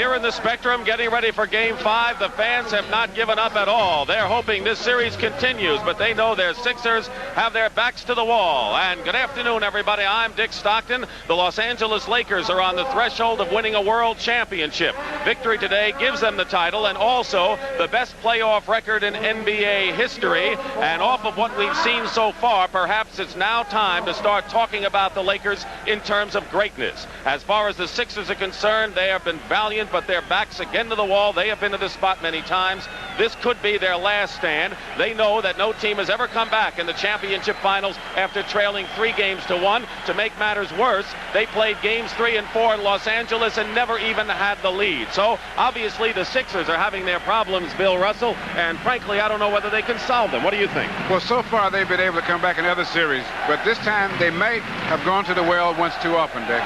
here in the Spectrum, getting ready for Game 5. The fans have not given up at all. They're hoping this series continues, but they know their Sixers have their backs to the wall. And good afternoon, everybody. I'm Dick Stockton. The Los Angeles Lakers are on the threshold of winning a world championship. Victory today gives them the title and also the best playoff record in NBA history. And off of what we've seen so far, perhaps it's now time to start talking about the Lakers in terms of greatness. As far as the Sixers are concerned, they have been valiant, but their backs again to the wall. They have been to this spot many times. This could be their last stand. They know that no team has ever come back in the championship finals after trailing 3-1. To make matters worse, they played games 3 and 4 in Los Angeles and never even had the lead. So obviously the Sixers are having their problems, Bill Russell, and frankly I don't know whether they can solve them. What do you think? Well, so far they've been able to come back in other series, but this time they may have gone to the well once too often, Dick.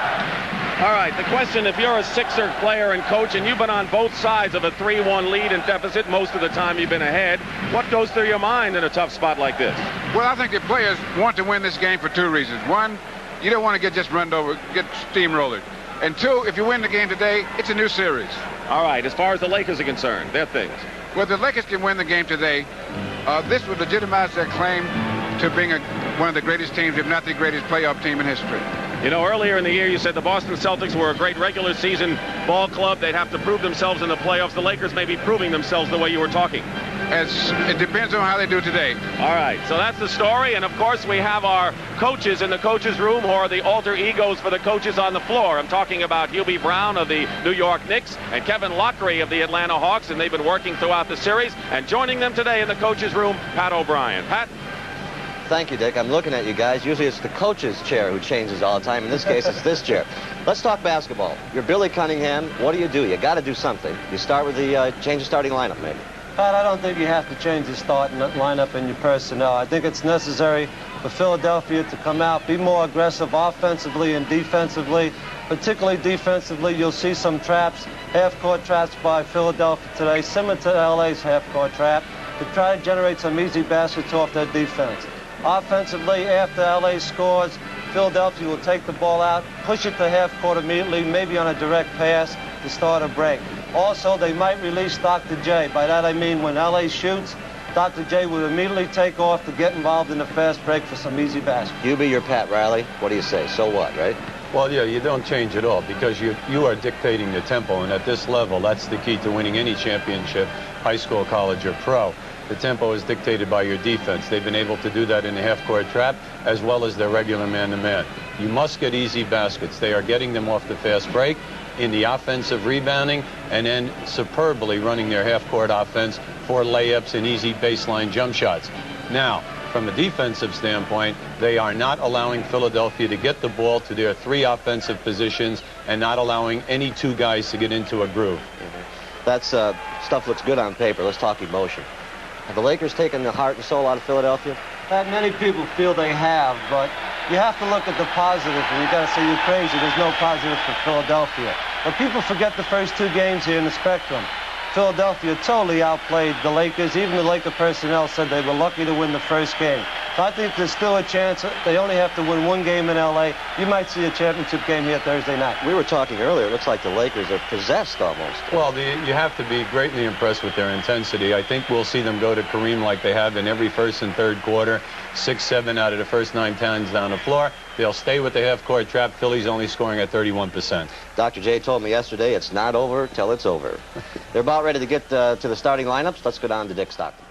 All right, the question, if you're a Sixer player and coach and you've been on both sides of a 3-1 lead and deficit most of the time you've been ahead, what goes through your mind in a tough spot like this? Well, I think the players want to win this game for two reasons. One, you don't want to get just run over, get steamrolled. And two, if you win the game today, it's a new series. All right, as far as the Lakers are concerned, their things. Well, the Lakers can win the game today. This would legitimize their claim to being one of the greatest teams, if not the greatest playoff team in history. You know, earlier in the year you said the Boston Celtics were a great regular season ball club. They'd have to prove themselves in the playoffs. The Lakers may be proving themselves the way you were talking. It depends on how they do today. All right, so that's the story. And, of course, we have our coaches in the coaches' room who are the alter egos for the coaches on the floor. I'm talking about Hubie Brown of the New York Knicks and Kevin Lockery of the Atlanta Hawks, and they've been working throughout the series. And joining them today in the coaches' room, Pat O'Brien. Pat? Thank you, Dick. I'm looking at you guys. Usually it's the coach's chair who changes all the time. In this case, it's this chair. Let's talk basketball. You're Billy Cunningham. What do? You got to do something. You start with the change of starting lineup, maybe. Pat, I don't think you have to change your starting lineup and your personnel. I think it's necessary for Philadelphia to come out, be more aggressive offensively and defensively. Particularly defensively, you'll see some traps, half-court traps by Philadelphia today, similar to LA's half-court trap, to try to generate some easy baskets off their defense. Offensively, after LA scores, Philadelphia will take the ball out, push it to half court immediately, maybe on a direct pass to start a break. Also, they might release Dr. J. By that I mean when LA shoots, Dr. J will immediately take off to get involved in the fast break for some easy baskets. Hubie, you're Pat Riley. What do you say? So what, right? Well, yeah, you don't change at all because you are dictating the tempo, and at this level, that's the key to winning any championship, high school, college, or pro. The tempo is dictated by your defense. They've been able to do that in the half-court trap as well as their regular man-to-man. You must get easy baskets. They are getting them off the fast break in the offensive rebounding and then superbly running their half-court offense for layups and easy baseline jump shots. Now, from a defensive standpoint, they are not allowing Philadelphia to get the ball to their 3 offensive positions and not allowing any 2 guys to get into a groove. That's stuff looks good on paper. Let's talk emotion. Have the Lakers taken the heart and soul out of Philadelphia? That many people feel they have, but you have to look at the positive, and you got to say you're crazy. There's no positive for Philadelphia. But people forget the first 2 games here in the Spectrum. Philadelphia totally outplayed the Lakers. Even the Laker personnel said they were lucky to win the first game. So I think there's still a chance. They only have to win 1 game in L.A. You might see a championship game here Thursday night. We were talking earlier. It looks like the Lakers are possessed almost. Well, you have to be greatly impressed with their intensity. I think we'll see them go to Kareem like they have in every first and third quarter. 6-7 out of the first 9 times down the floor. They'll stay with the half-court trap. Philly's only scoring at 31%. Dr. J told me yesterday it's not over till it's over. They're about ready to get to the starting lineups. Let's go down to Dick Stockton.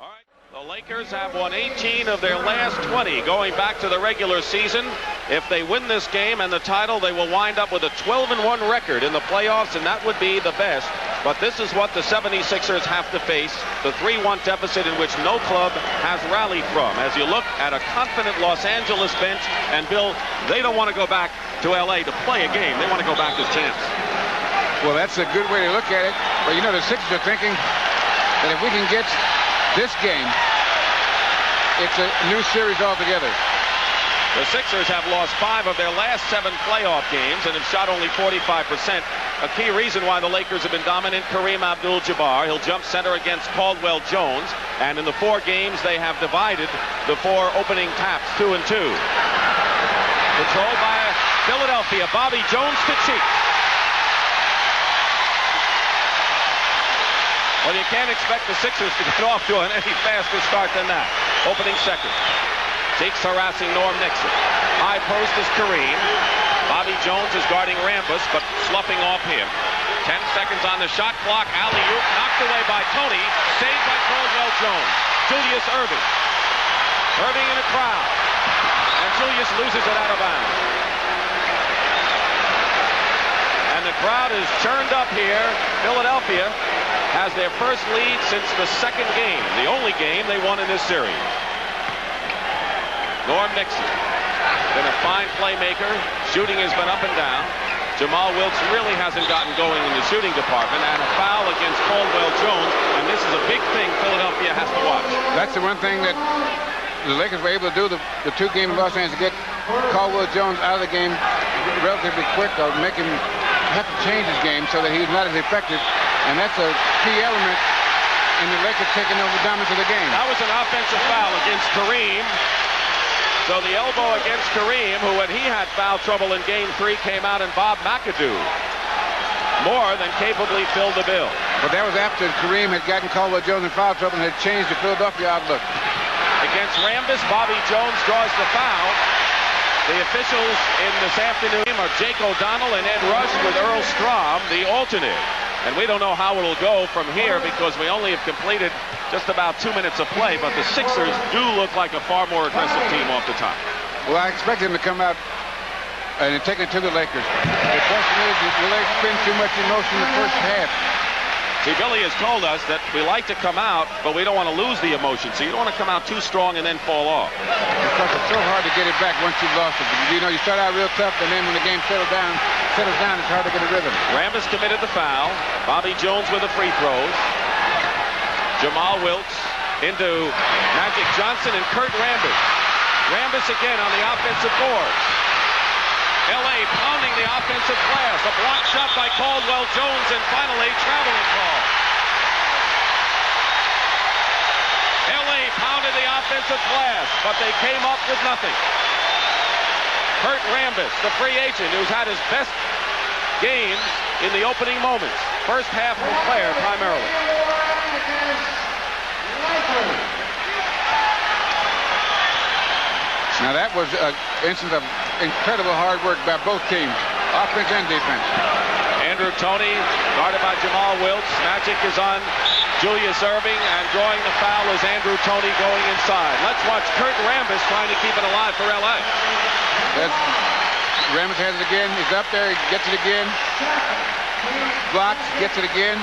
All right. The Lakers have won 18 of their last 20 going back to the regular season. If they win this game and the title, they will wind up with a 12-1 record in the playoffs, and that would be the best. But this is what the 76ers have to face, the 3-1 deficit in which no club has rallied from. As you look at a confident Los Angeles bench, and Bill, they don't want to go back to L.A. to play a game. They want to go back as champs. Well, that's a good way to look at it. But, you know, the Sixers are thinking that if we can get this game, it's a new series altogether. The Sixers have lost 5 of their last 7 playoff games and have shot only 45%. A key reason why the Lakers have been dominant, Kareem Abdul-Jabbar. He'll jump center against Caldwell Jones. And in the 4 games, they have divided the 4 opening taps, 2 and 2. Controlled by Philadelphia. Bobby Jones to cheek. Well, you can't expect the Sixers to get off to any faster start than that. Opening second. Zeke's harassing Norm Nixon. High post is Kareem. Bobby Jones is guarding Rambus, but sloughing off him. 10 seconds on the shot clock. Alley-oop knocked away by Toney. Saved by Caldwell Jones. Julius Erving. Erving in a crowd. And Julius loses it out of bounds. And the crowd is churned up here. Philadelphia has their first lead since the second game. The only game they won in this series. Norm Nixon. Been a fine playmaker. Shooting has been up and down. Jamal Wilkes really hasn't gotten going in the shooting department, and a foul against Caldwell Jones, and this is a big thing Philadelphia has to watch. That's the one thing that the Lakers were able to do, the two games in Los Angeles, to get Caldwell Jones out of the game relatively quick, or make him have to change his game so that he's not as effective, and that's a key element in the Lakers taking over dominance of the game. That was an offensive foul against Kareem. So the elbow against Kareem, who when he had foul trouble in Game 3 came out, and Bob McAdoo more than capably filled the bill. But that was after Kareem had gotten Caldwell Jones in foul trouble and had changed the Philadelphia outlook. Against Rambus, Bobby Jones draws the foul. The officials in this afternoon are Jake O'Donnell and Ed Rush, with Earl Strom, the alternate. And we don't know how it'll go from here because we only have completed just about 2 minutes of play, but the Sixers do look like a far more aggressive team off the top. Well, I expect them to come out and take it to the Lakers. The question is, will they spend too much emotion in the first half? See, Billy has told us that we like to come out, but we don't want to lose the emotion. So you don't want to come out too strong and then fall off. Because it's so hard to get it back once you've lost it. You know, you start out real tough, and then when the game settles down, it's hard to get a rhythm. Rambus committed the foul. Bobby Jones with the free throws. Jamal Wilkes into Magic Johnson and Kurt Rambus. Rambus again on the offensive boards. L.A. pounding the offensive glass. A block shot by Caldwell Jones, and finally traveling call. L.A. pounded the offensive glass, but they came up with nothing. Kurt Rambus, the free agent who's had his best games in the opening moments. First half player primarily. Now that was an instance of incredible hard work by both teams, offense and defense. Andrew Toney, guarded by Jamal Wilkes. Magic is on Julius Erving, and drawing the foul is Andrew Toney going inside. Let's watch Kurt Rambus trying to keep it alive for L.A. Rambus has it again. He's up there. He gets it again. Blocks, gets it again.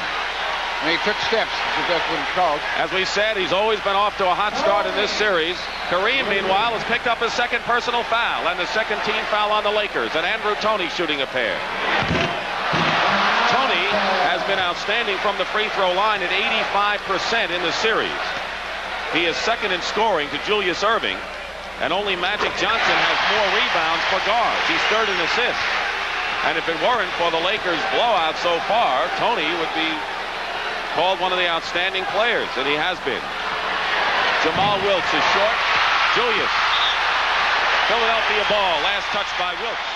And he took steps, if that's what it's called. As we said, he's always been off to a hot start in this series. Kareem, meanwhile, has picked up his second personal foul and the second team foul on the Lakers. And Andrew Toney shooting a pair. Toney has been outstanding from the free throw line at 85% in the series. He is second in scoring to Julius Erving, and only Magic Johnson has more rebounds for guards. He's third in assists. And if it weren't for the Lakers' blowout so far, Toney would be called one of the outstanding players, and he has been. Jamal Wilkes is short. Julius. Philadelphia ball. Last touch by Wilkes.